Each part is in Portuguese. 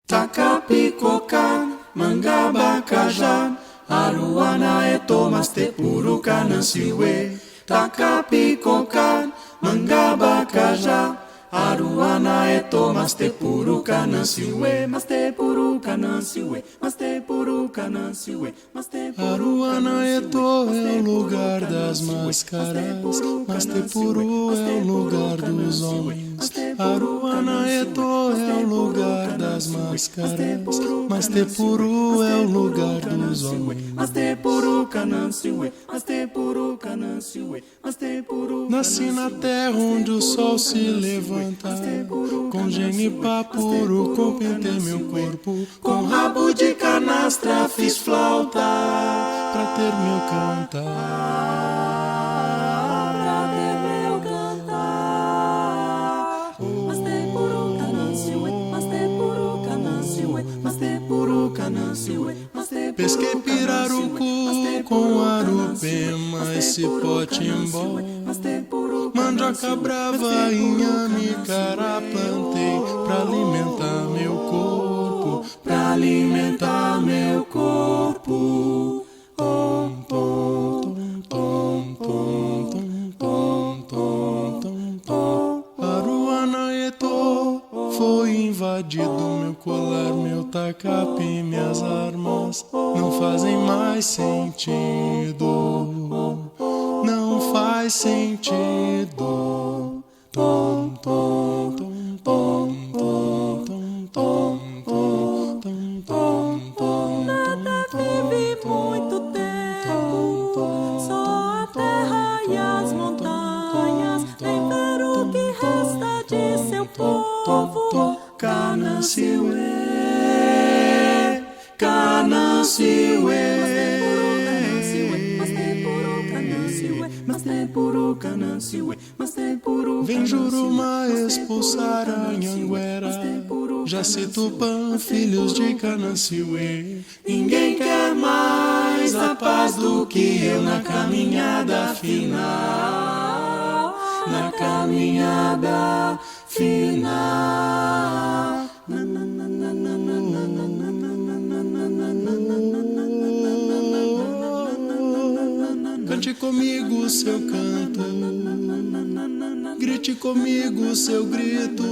Takapicocan, mangabacajan, aruana e tomas te purucanan siwe. Takapicocan, mangabacajan, aruana e tomas te purucanan siwe. Mas te purucanan siwe, mas te purucanan siwe, mas te Aruana é o lugar das máscaras, mas te puru é o lugar dos homens. Aruana é o lugar das máscaras, mas te puru é o lugar dos homens. Mas te purucanan siwe, mas te purucanan siwe, mas te purucanan. Nasci na terra onde o sol se levanta, com genipapuro compintei meu corpo, com rabo de canastra fiz flauta pra ter meu cantar. Mas te purucanan siwe, mas te purucanan siwe, mas te purucanan siwe, mas te Pesquei pirarucu com arupema e cipó-timbó, mandioca brava, inhame, cará plantei pra alimentar meu corpo, pra alimentar meu corpo. Tom, tom, tom, tom, tom, tom, tom, tom. Aruana Etô foi invadido, meu colar, meu tacape, minhas armas não fazem mais sentido, não faz sentido. Tom, tom, tom, tom, tom, tom, tom, tom, tom, tom. Nada vive muito tempo, só a terra e as montanhas, nem ver o que resta de seu povo. Canansiwe, Canansiwe, mas te purucanan, mas te purucanan, mas te purucanan. Vem Juruma expulsar a Anhanguera, Jacitupã, filhos de Canansiwe. Ninguém quer mais a paz do que eu na caminhada final, na caminhada final. Cante comigo seu canto, grite comigo seu grito.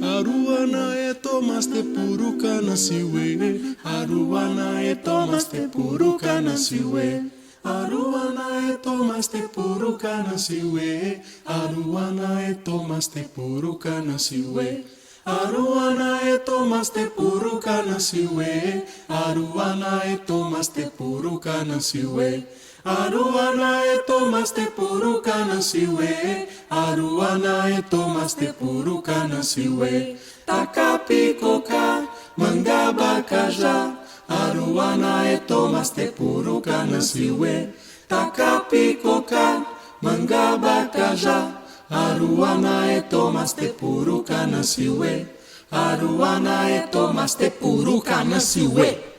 Aruana e tomas te purucanasiwe, Aruana e tomas te purucanasiwe, Aruana e tomas te purucanasiwe, Aruana e tomas te purucanasiwe, Aruana e tomas te purucanasiwe, Aruana e tomas te purucanasiwe, Aruana e tomas te purucanasiwe, Aruana e tomas te purucanasiwe. Takapicoca, mangabacaja, Aruana e tomas te purucanasiwe. Takapicoca, mangabacaja, Aruana e tomas te purucanasiwe, Aruana e tomas te purucanasiwe.